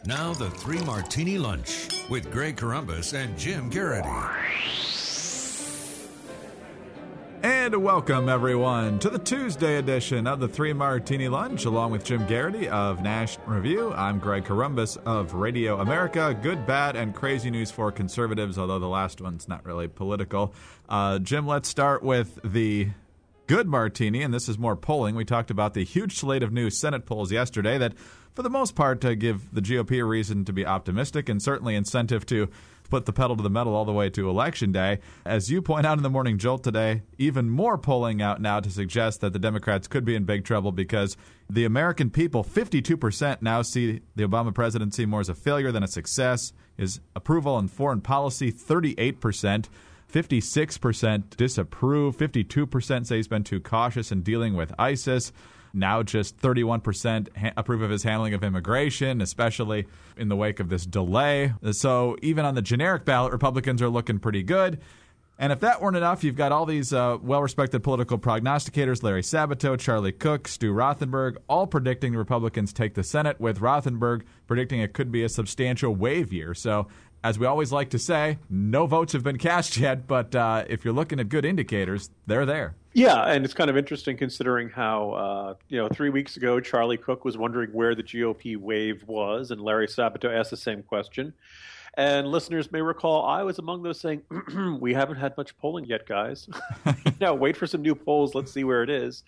Now the Three Martini Lunch with Greg Corombos and Jim Garrity. And welcome, everyone, to the Tuesday edition of the Three Martini Lunch, along with Jim Garrity of National Review. I'm Greg Corombos of Radio America. Good, bad, and crazy news for conservatives, although the last one's not really political. Jim, let's start with the good martini, and this is more polling. We talked about the huge slate of new Senate polls yesterday that, for the most part, give the GOP a reason to be optimistic and certainly incentive to put the pedal to the metal all the way to Election Day. As you point out in the Morning Jolt today, even more polling out now to suggest that the Democrats could be in big trouble because the American people, 52% now see the Obama presidency more as a failure than a success. His approval on foreign policy, 38%. 56% disapprove. 52% say he's been too cautious in dealing with ISIS. Now just 31% approve of his handling of immigration, especially in the wake of this delay. So even on the generic ballot, Republicans are looking pretty good. And if that weren't enough, you've got all these well-respected political prognosticators, Larry Sabato, Charlie Cook, Stu Rothenberg, all predicting the Republicans take the Senate, with Rothenberg predicting it could be a substantial wave year. So as we always like to say, no votes have been cast yet, but if you're looking at good indicators, they're there. Yeah, and it's kind of interesting considering how, 3 weeks ago, Charlie Cook was wondering where the GOP wave was, and Larry Sabato asked the same question. And listeners may recall I was among those saying, we haven't had much polling yet, guys. Wait for some new polls. Let's see where it is.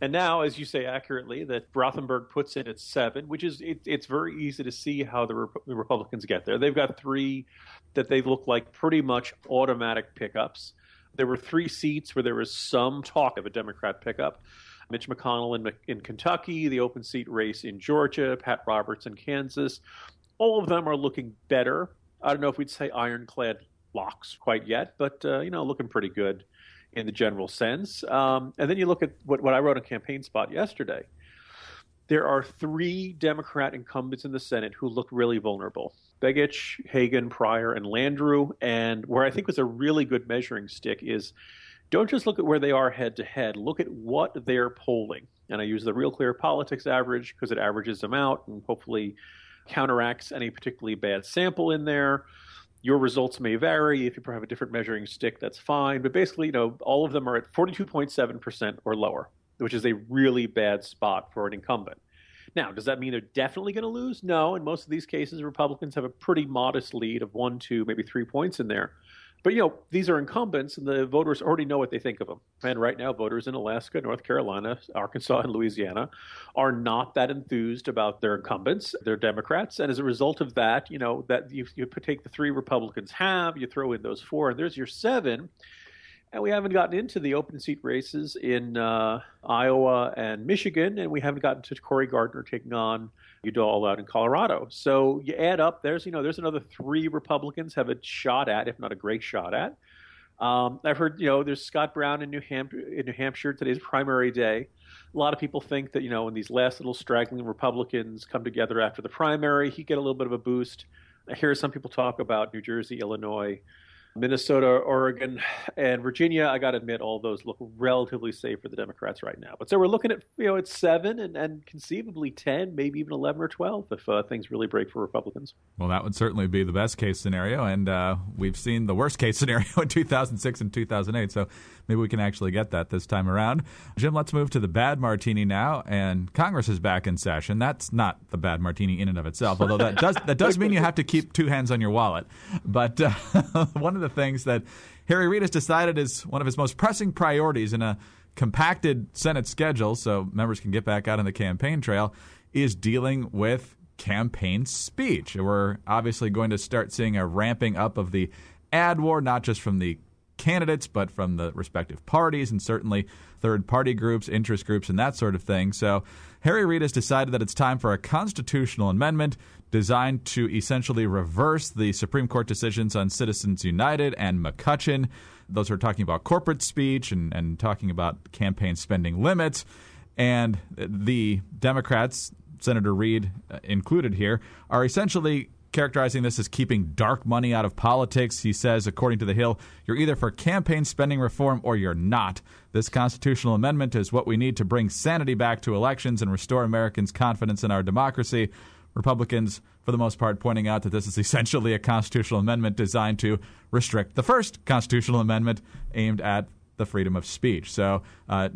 And now, as you say accurately, that Rothenberg puts in at 7, which is it's very easy to see how the Republicans get there. They've got 3 that they look like pretty much automatic pickups. There were 3 seats where there was some talk of a Democrat pickup. Mitch McConnell in Kentucky, the open seat race in Georgia, Pat Roberts in Kansas. All of them are looking better. I don't know if we'd say ironclad locks quite yet, but, looking pretty good in the general sense. And then you look at what I wrote on Campaign Spot yesterday. There are 3 Democrat incumbents in the Senate who look really vulnerable. Begich, Hagan, Pryor, and Landrieu. And where I think was a really good measuring stick is don't just look at where they are head-to-head. Look at what they're polling. And I use the Real Clear Politics average because it averages them out and hopefully counteracts any particularly bad sample in there. Your results may vary. If you have a different measuring stick, that's fine. But basically, all of them are at 42.7% or lower, which is a really bad spot for an incumbent. Now, does that mean they're definitely going to lose? No. In most of these cases, Republicans have a pretty modest lead of 1, 2, maybe 3 points in there. But, these are incumbents, and the voters already know what they think of them. And right now, voters in Alaska, North Carolina, Arkansas, and Louisiana are not that enthused about their incumbents. They're Democrats. And as a result of that, that you take the 3 Republicans have, you throw in those 4, and there's your 7. And we haven't gotten into the open seat races in Iowa and Michigan, and we haven't gotten to Cory Gardner taking on Udall out in Colorado. So you add up, there's another 3 Republicans have a shot at, if not a great shot at. I've heard, there's Scott Brown in New Hampshire. Today's primary day. A lot of people think that, when these last little straggling Republicans come together after the primary, he get a little bit of a boost. I hear some people talk about New Jersey, Illinois, Minnesota, Oregon, and Virginia. I got to admit, all those look relatively safe for the Democrats right now. But so we're looking at, at 7 and conceivably 10, maybe even 11 or 12 if things really break for Republicans. Well, that would certainly be the best case scenario. And we've seen the worst case scenario in 2006 and 2008. So maybe we can actually get that this time around. Jim, let's move to the bad martini now. And Congress is back in session. That's not the bad martini in and of itself, although that does mean you have to keep 2 hands on your wallet. But one of the things that Harry Reid has decided is one of his most pressing priorities in a compacted Senate schedule, so members can get back out on the campaign trail, is dealing with campaign speech. We're obviously going to start seeing a ramping up of the ad war, not just from the candidates, but from the respective parties and certainly third-party groups, interest groups, and that sort of thing. So Harry Reid has decided that it's time for a constitutional amendment designed to essentially reverse the Supreme Court decisions on Citizens United and McCutcheon. Those are talking about corporate speech and talking about campaign spending limits. And the Democrats, Senator Reid included here, are essentially characterizing this as keeping dark money out of politics. He says, according to The Hill, you're either for campaign spending reform or you're not. This constitutional amendment is what we need to bring sanity back to elections and restore Americans' confidence in our democracy. Republicans, for the most part, pointing out that this is essentially a constitutional amendment designed to restrict the first constitutional amendment aimed at the freedom of speech. So,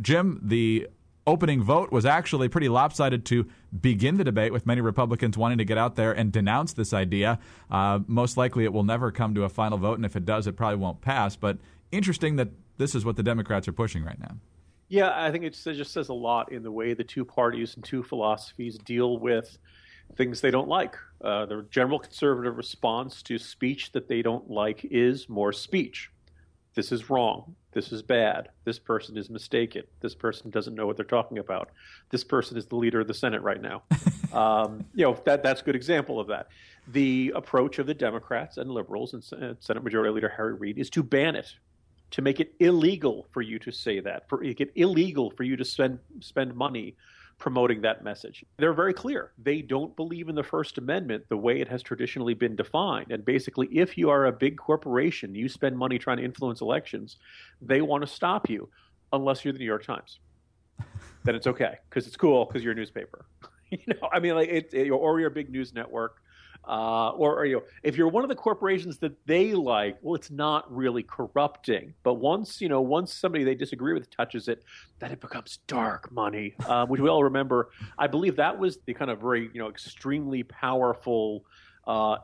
Jim, the opening vote was actually pretty lopsided to begin the debate, with many Republicans wanting to get out there and denounce this idea. Most likely it will never come to a final vote, and if it does, it probably won't pass. But interesting that this is what the Democrats are pushing right now. Yeah, I think it just says a lot in the way the two parties and two philosophies deal with things they don't like. The general conservative response to speech that they don't like is more speech. This is wrong. This is bad. This person is mistaken. This person doesn't know what they're talking about. This person is the leader of the Senate right now. That's a good example of that. The approach of the Democrats and liberals and Senate Majority Leader Harry Reid is to ban it, to make it illegal for you to say that, for make it illegal for you to spend money promoting that message. They're very clear. They don't believe in the First Amendment the way it has traditionally been defined. And basically, if you are a big corporation, you spend money trying to influence elections, they want to stop you, unless you're the New York Times. Then it's okay, because it's cool, because you're a newspaper. Or you're a big news network. If you're one of the corporations that they like, well, it's not really corrupting. But once somebody they disagree with touches it, then it becomes dark money, which we all remember. I believe that was the kind of very, extremely powerful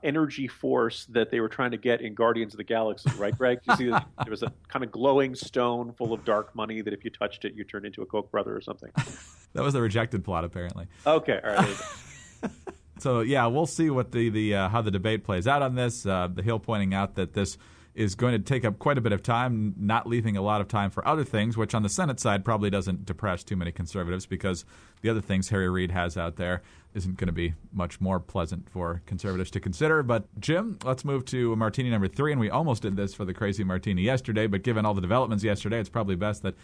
energy force that they were trying to get in Guardians of the Galaxy, right, Greg? You see, there was a kind of glowing stone full of dark money that if you touched it, you turned into a Koch brother or something. That was the rejected plot, apparently. Okay, all right. There you go. So, yeah, we'll see what how the debate plays out on this. The Hill pointing out that this is going to take up quite a bit of time, not leaving a lot of time for other things, which on the Senate side probably doesn't depress too many conservatives, because the other things Harry Reid has out there isn't going to be much more pleasant for conservatives to consider. But, Jim, let's move to Martini number 3, and we almost did this for the Crazy Martini yesterday, but given all the developments yesterday, it's probably best that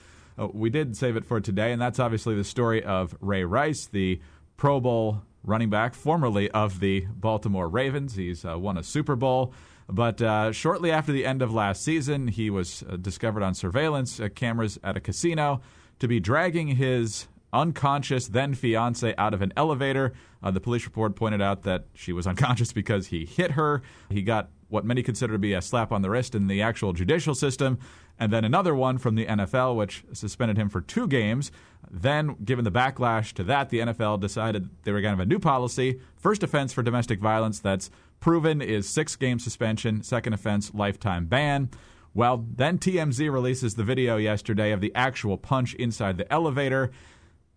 we did save it for today, and that's obviously the story of Ray Rice, the Pro Bowl running back, formerly of the Baltimore Ravens. He's won a Super Bowl. But shortly after the end of last season, he was discovered on surveillance cameras at a casino to be dragging his unconscious then-fiancée out of an elevator. The police report pointed out that she was unconscious because he hit her. He got what many consider to be a slap on the wrist in the actual judicial system, and then another one from the NFL, which suspended him for 2 games. Then, given the backlash to that, the NFL decided they were going to have a new policy. First offense for domestic violence that's proven is 6-game suspension. Second offense, lifetime ban. Well, then TMZ releases the video yesterday of the actual punch inside the elevator.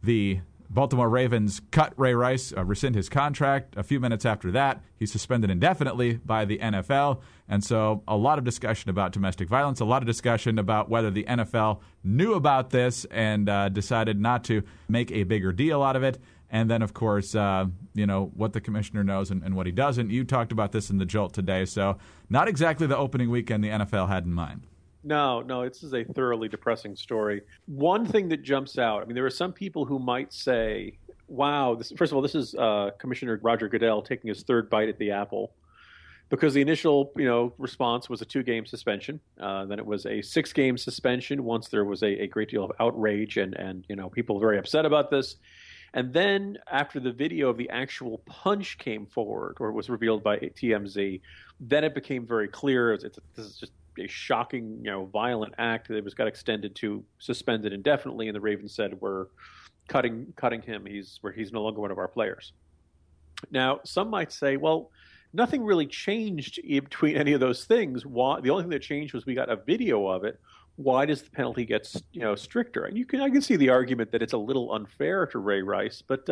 The Baltimore Ravens cut Ray Rice, rescind his contract. A few minutes after that, he's suspended indefinitely by the NFL. And so a lot of discussion about domestic violence, a lot of discussion about whether the NFL knew about this and decided not to make a bigger deal out of it. And then, of course, what the commissioner knows and what he doesn't. You talked about this in the Jolt today. So not exactly the opening weekend the NFL had in mind. No, this is a thoroughly depressing story. One thing that jumps out, there are some people who might say, wow, first of all, this is Commissioner Roger Goodell taking his third bite at the apple, because the initial, response was a 2-game suspension. Then it was a 6-game suspension once there was a great deal of outrage and people very upset about this. And then after the video of the actual punch came forward, or was revealed by TMZ, then it became very clear this is just a shocking, violent act that got extended to suspended indefinitely, and the Ravens said we're cutting him. He's no longer one of our players. Now, some might say, well, nothing really changed between any of those things. The only thing that changed was we got a video of it. Why does the penalty get stricter? And I can see the argument that it's a little unfair to Ray Rice, but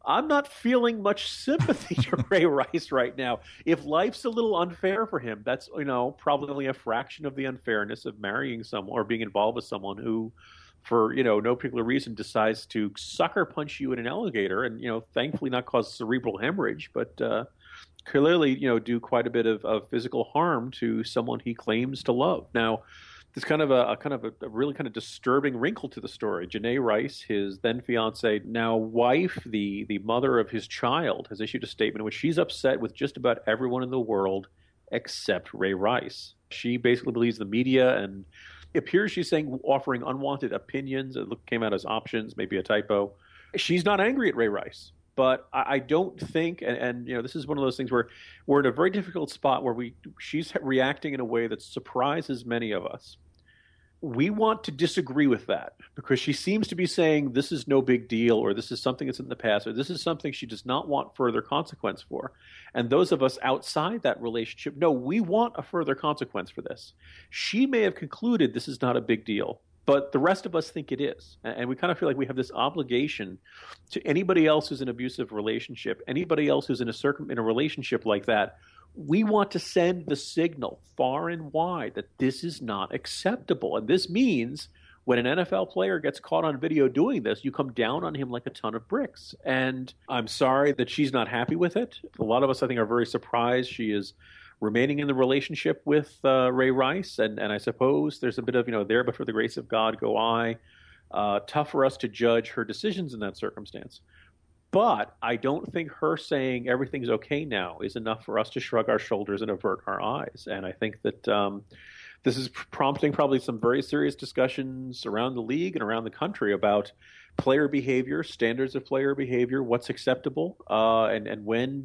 I'm not feeling much sympathy to Ray Rice right now. If life's a little unfair for him, that's probably only a fraction of the unfairness of marrying someone or being involved with someone who, for no particular reason, decides to sucker punch you in an alligator and thankfully not cause cerebral hemorrhage, but clearly do quite a bit of physical harm to someone he claims to love. Now, there's kind of a really kind of disturbing wrinkle to the story. Janae Rice, his then fiancee, now wife, the mother of his child, has issued a statement in which she's upset with just about everyone in the world except Ray Rice. She basically believes the media, and it appears she's saying offering unwanted opinions. It came out as options, maybe a typo. She's not angry at Ray Rice. But I don't think, and this is one of those things where we're in a very difficult spot where she's reacting in a way that surprises many of us. We want to disagree with that because she seems to be saying this is no big deal, or this is something that's in the past, or this is something she does not want further consequence for. And those of us outside that relationship, no, we want a further consequence for this. She may have concluded this is not a big deal, but the rest of us think it is. And we kind of feel like we have this obligation to anybody else who's in an abusive relationship, anybody else who's in a relationship like that. We want to send the signal far and wide that this is not acceptable. And this means when an NFL player gets caught on video doing this, you come down on him like a ton of bricks. And I'm sorry that she's not happy with it. A lot of us, I think, are very surprised she is remaining in the relationship with Ray Rice. And I suppose there's a bit of, there but for the grace of God go I. Tough for us to judge her decisions in that circumstance. But I don't think her saying everything's okay now is enough for us to shrug our shoulders and avert our eyes. And I think that this is prompting probably some very serious discussions around the league and around the country about player behavior, standards of player behavior, what's acceptable, and when,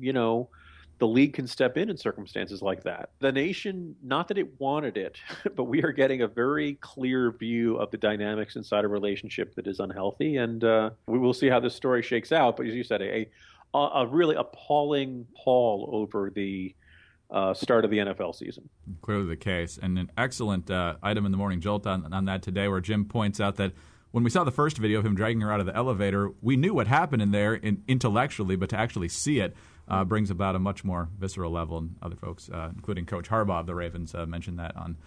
the league can step in circumstances like that. The nation, not that it wanted it, but we are getting a very clear view of the dynamics inside a relationship that is unhealthy, and we will see how this story shakes out. But as you said, a really appalling pall over the start of the NFL season. Clearly the case, and an excellent item in the Morning Jolt on that today, where Jim points out that when we saw the first video of him dragging her out of the elevator, we knew what happened in there intellectually, but to actually see it brings about a much more visceral level. And other folks, including Coach Harbaugh of the Ravens, mentioned that on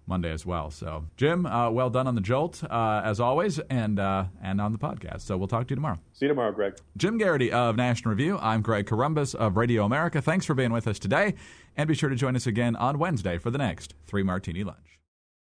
Monday as well. So, Jim, well done on the Jolt, as always, and on the podcast. So we'll talk to you tomorrow. See you tomorrow, Greg. Jim Garrity of National Review. I'm Greg Corombos of Radio America. Thanks for being with us today, and be sure to join us again on Wednesday for the next 3 Martini Lunch.